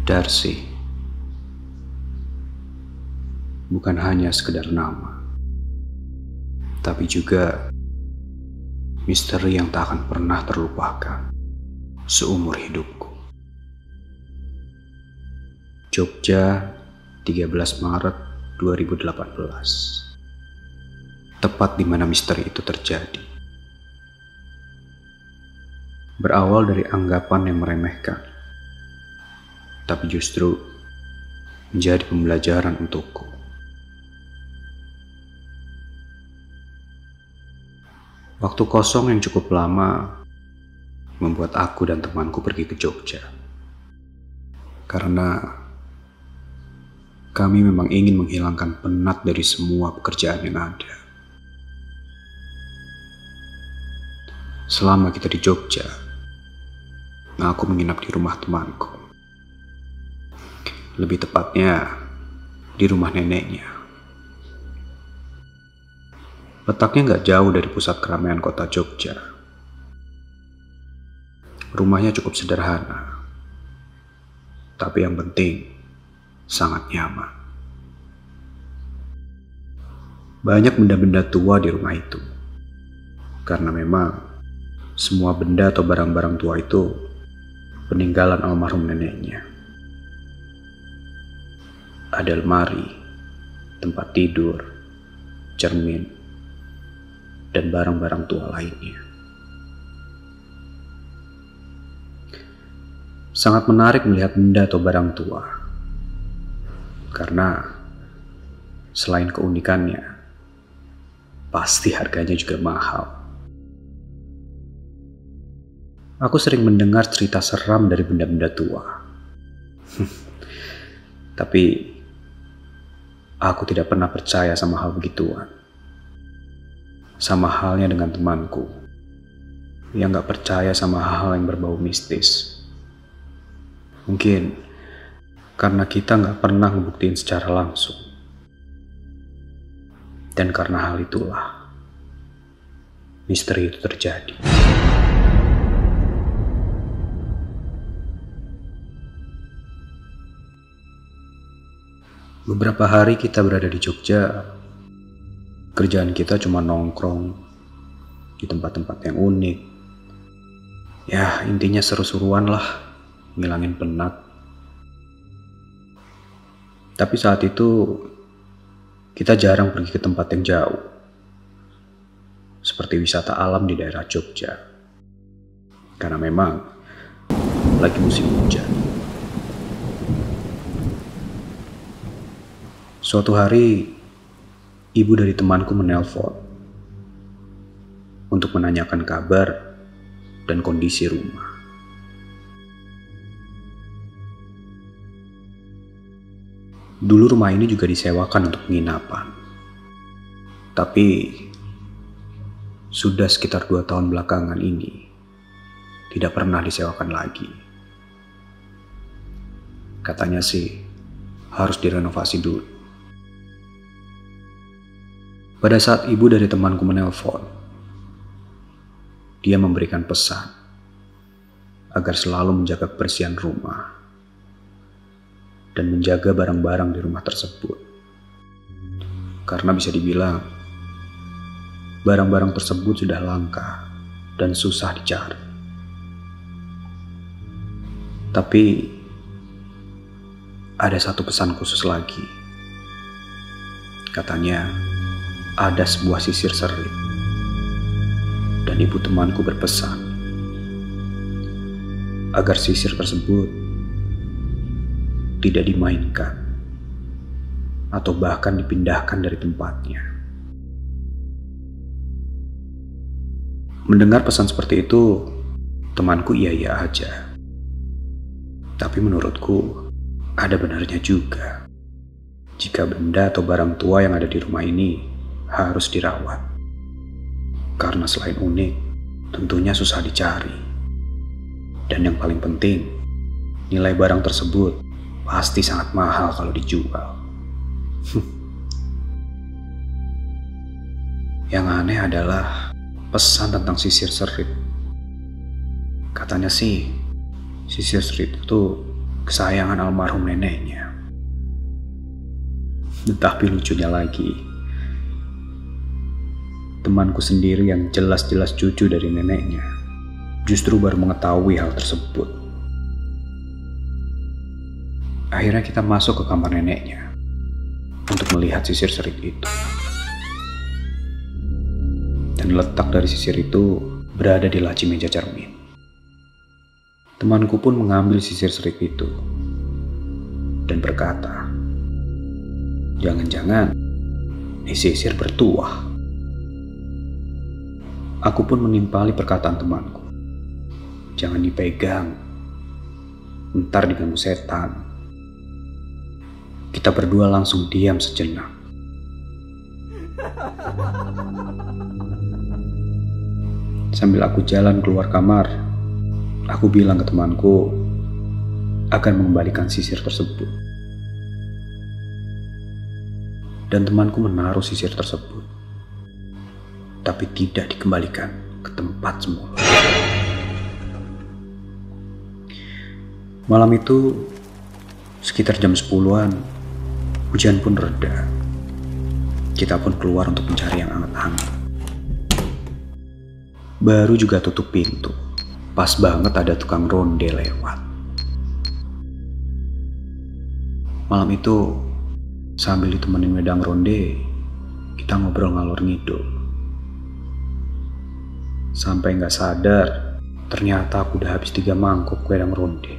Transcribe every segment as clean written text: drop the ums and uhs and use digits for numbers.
Darcy bukan hanya sekedar nama, tapi juga misteri yang tak akan pernah terlupakan seumur hidupku. Jogja, 13 Maret 2018. Tepat di mana misteri itu terjadi. Berawal dari anggapan yang meremehkan, tapi justru menjadi pembelajaran untukku. Waktu kosong yang cukup lama membuat aku dan temanku pergi ke Jogja. Karena kami memang ingin menghilangkan penat dari semua pekerjaan yang ada. Selama kita di Jogja, aku menginap di rumah temanku. Lebih tepatnya, di rumah neneknya. Letaknya gak jauh dari pusat keramaian kota Jogja. Rumahnya cukup sederhana, tapi yang penting sangat nyaman. Banyak benda-benda tua di rumah itu, karena memang semua benda atau barang-barang tua itu peninggalan almarhum neneknya. Ada lemari, tempat tidur, cermin, dan barang-barang tua lainnya. Sangat menarik melihat benda atau barang tua, karena selain keunikannya, pasti harganya juga mahal. Aku sering mendengar cerita seram dari benda-benda tua. Tapi aku tidak pernah percaya sama hal begituan. Sama halnya dengan temanku yang gak percaya sama hal yang berbau mistis. Mungkin karena kita gak pernah ngebuktiin secara langsung. Dan karena hal itulah misteri itu terjadi. Beberapa hari kita berada di Jogja. Kerjaan kita cuma nongkrong di tempat-tempat yang unik. Ya, intinya seru-seruan lah, ngilangin penat. Tapi saat itu kita jarang pergi ke tempat yang jauh, seperti wisata alam di daerah Jogja, karena memang lagi musim hujan. Suatu hari, ibu dari temanku menelpon untuk menanyakan kabar dan kondisi rumah. Dulu rumah ini juga disewakan untuk penginapan. Tapi sudah sekitar 2 tahun belakangan ini tidak pernah disewakan lagi. Katanya sih harus direnovasi dulu. Pada saat ibu dari temanku menelpon, dia memberikan pesan agar selalu menjaga kebersihan rumah dan menjaga barang-barang di rumah tersebut. Karena bisa dibilang, barang-barang tersebut sudah langka dan susah dicari. Tapi, ada satu pesan khusus lagi. Katanya, ada sebuah sisir serit. Dan ibu temanku berpesan agar sisir tersebut tidak dimainkan atau bahkan dipindahkan dari tempatnya. Mendengar pesan seperti itu, temanku iya-iya aja. Tapi menurutku ada benarnya juga jika benda atau barang tua yang ada di rumah ini harus dirawat. Karena selain unik, tentunya susah dicari. Dan yang paling penting, nilai barang tersebut pasti sangat mahal kalau dijual. Yang aneh adalah pesan tentang sisir serit. Katanya sih, sisir serit itu kesayangan almarhum neneknya. Tetapi lucunya lagi, temanku sendiri yang jelas-jelas cucu dari neneknya justru baru mengetahui hal tersebut. Akhirnya kita masuk ke kamar neneknya untuk melihat sisir serit itu. Dan letak dari sisir itu berada di laci meja cermin. Temanku pun mengambil sisir serit itu dan berkata, "Jangan-jangan ini sisir bertuah." Aku pun menimpali perkataan temanku. "Jangan dipegang, ntar diganggu setan." Kita berdua langsung diam sejenak. Sambil aku jalan keluar kamar, aku bilang ke temanku akan mengembalikan sisir tersebut. Dan temanku menaruh sisir tersebut, tapi tidak dikembalikan ke tempat semula. Malam itu, sekitar jam 10-an, hujan pun reda. Kita pun keluar untuk mencari yang hangat-hangat. Baru juga tutup pintu, pas banget ada tukang ronde lewat. Malam itu, sambil ditemenin wedang ronde, kita ngobrol ngalor ngidul. Sampai gak sadar, ternyata aku udah habis 3 mangkuk wedang ronde.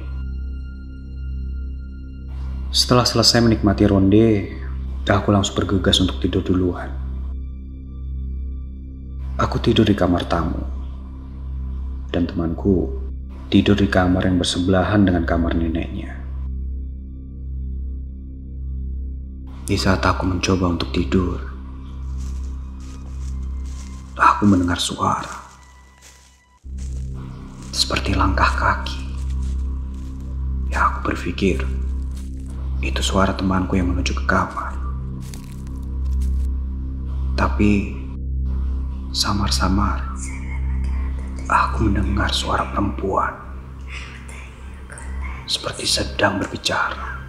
Setelah selesai menikmati ronde, aku langsung bergegas untuk tidur duluan. Aku tidur di kamar tamu, dan temanku tidur di kamar yang bersebelahan dengan kamar neneknya. Di saat aku mencoba untuk tidur, aku mendengar suara seperti langkah kaki. Ya, aku berpikir itu suara temanku yang menuju ke kamar. Tapi samar-samar aku mendengar suara perempuan seperti sedang berbicara.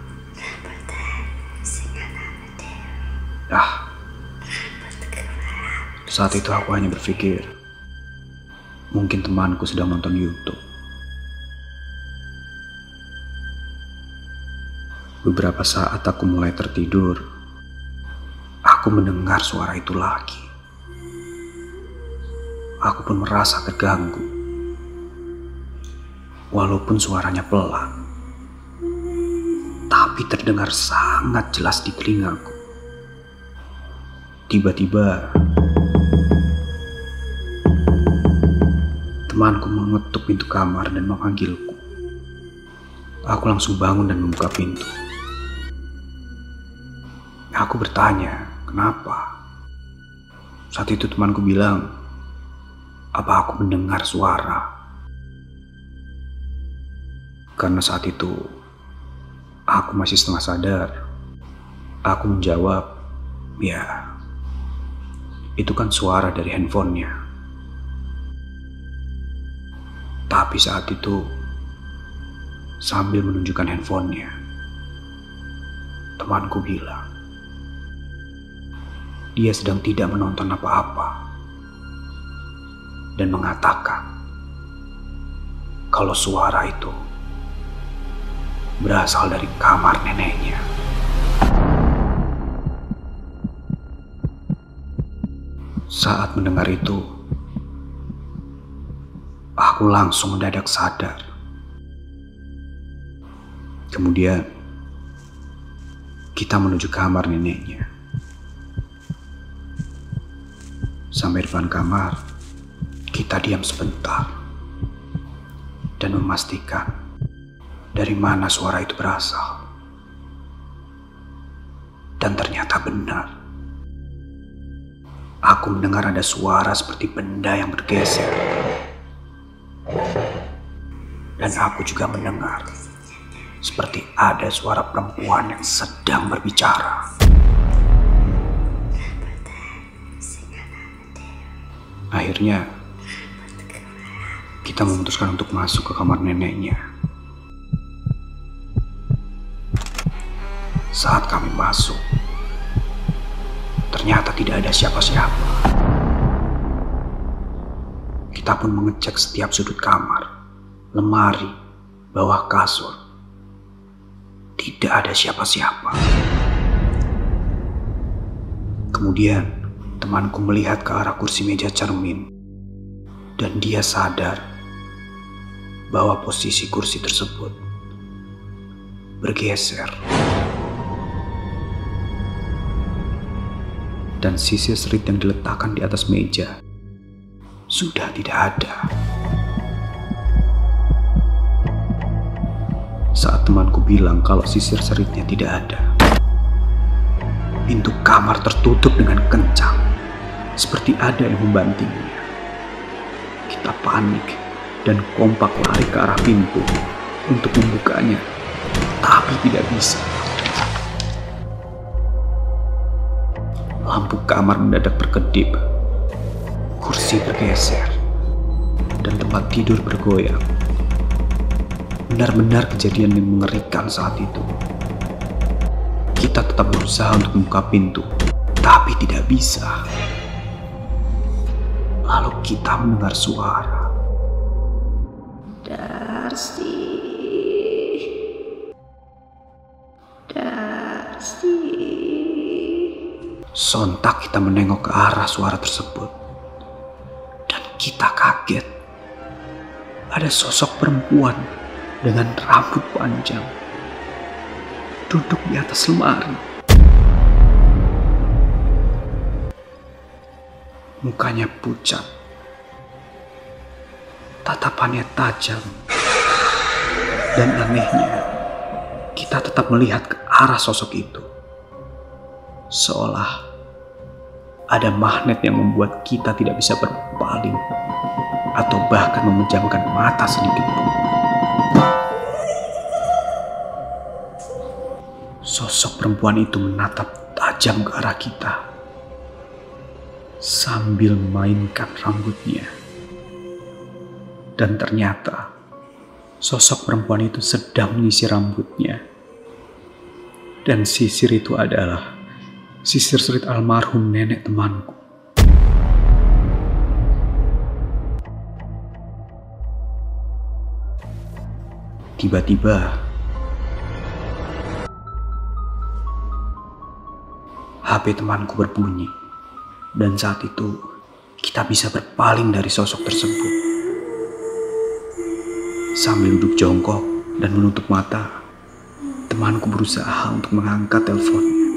Saat itu aku hanya berpikir, mungkin temanku sedang nonton YouTube. Beberapa saat aku mulai tertidur, aku mendengar suara itu lagi. Aku pun merasa terganggu. Walaupun suaranya pelan, tapi terdengar sangat jelas di telingaku. Tiba-tiba, temanku mengetuk pintu kamar dan memanggilku. Aku langsung bangun dan membuka pintu. Aku bertanya, kenapa? Saat itu temanku bilang, apa aku mendengar suara? Karena saat itu, aku masih setengah sadar. Aku menjawab, ya, itu kan suara dari handphonenya. Tapi saat itu, sambil menunjukkan handphonenya, temanku bilang, dia sedang tidak menonton apa-apa dan mengatakan kalau suara itu berasal dari kamar neneknya. Saat mendengar itu, aku langsung mendadak sadar. Kemudian, kita menuju kamar neneknya. Sampai depan kamar, kita diam sebentar dan memastikan dari mana suara itu berasal. Dan ternyata benar. Aku mendengar ada suara seperti benda yang bergeser. Dan aku juga mendengar seperti ada suara perempuan yang sedang berbicara. Akhirnya, kita memutuskan untuk masuk ke kamar neneknya. masuk. Ternyata tidak ada siapa-siapa. Kita pun mengecek setiap sudut kamar, lemari, bawah kasur. Tidak ada siapa-siapa. Kemudian temanku melihat ke arah kursi meja cermin dan dia sadar bahwa posisi kursi tersebut bergeser. Dan sisir serit yang diletakkan di atas meja sudah tidak ada. Saat temanku bilang kalau sisir seritnya tidak ada, pintu kamar tertutup dengan kencang, seperti ada yang membantingnya. Kita panik dan kompak lari ke arah pintu untuk membukanya, tapi tidak bisa. Lampu kamar mendadak berkedip, kursi bergeser, dan tempat tidur bergoyang. Benar-benar kejadian yang mengerikan saat itu. Kita tetap berusaha untuk membuka pintu, tapi tidak bisa. Lalu kita mendengar suara. Darcy. Darcy. Sontak kita menengok ke arah suara tersebut. Dan kita kaget. Ada sosok perempuan dengan rambut panjang duduk di atas lemari. Mukanya pucat, tatapannya tajam, dan anehnya kita tetap melihat ke arah sosok itu, seolah ada magnet yang membuat kita tidak bisa berpaling atau bahkan memejamkan mata sedikit pun. Sosok perempuan itu menatap tajam ke arah kita sambil memainkan rambutnya. Dan ternyata sosok perempuan itu sedang menyisir rambutnya. Dan sisir itu adalah sisir serit almarhum nenek temanku. Tiba-tiba HP temanku berbunyi, dan saat itu kita bisa berpaling dari sosok tersebut. Sambil duduk jongkok dan menutup mata, temanku berusaha untuk mengangkat teleponnya.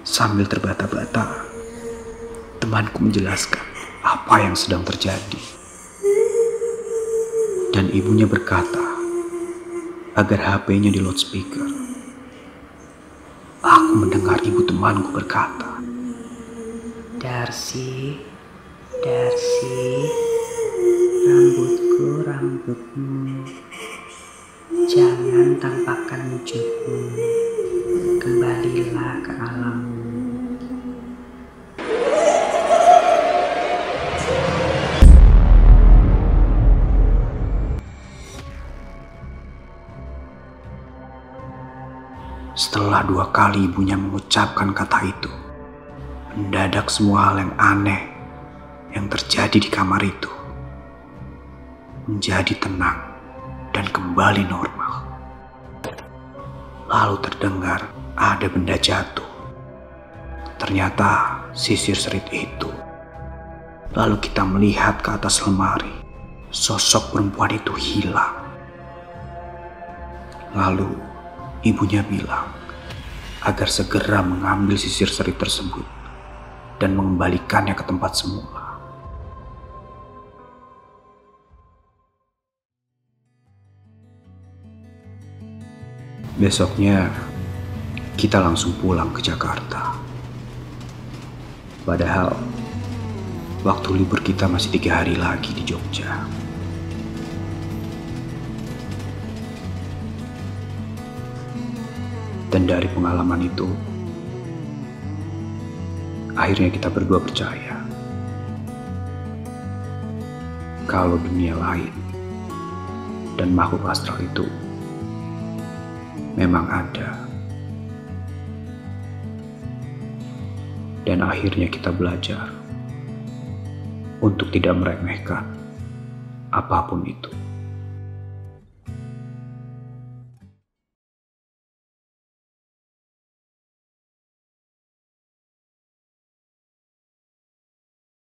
Sambil terbata-bata, temanku menjelaskan apa yang sedang terjadi. Dan ibunya berkata agar HP-nya di loudspeaker. Aku mendengar ibu temanku berkata, Darcy, Darcy, rambutku, rambutmu, jangan tampakkan wujudmu, kembalilah ke alammu. Setelah 2 kali ibunya mengucapkan kata itu, mendadak semua hal yang aneh yang terjadi di kamar itu menjadi tenang dan kembali normal. Lalu terdengar ada benda jatuh. Ternyata sisir serit itu. Lalu kita melihat ke atas lemari. Sosok perempuan itu hilang. Lalu ibunya bilang agar segera mengambil sisir serit tersebut dan mengembalikannya ke tempat semula. Besoknya kita langsung pulang ke Jakarta. Padahal waktu libur kita masih 3 hari lagi di Jogja. Dan dari pengalaman itu, akhirnya kita berdua percaya kalau dunia lain dan makhluk astral itu memang ada Dan akhirnya kita belajar untuk tidak meremehkan apapun itu.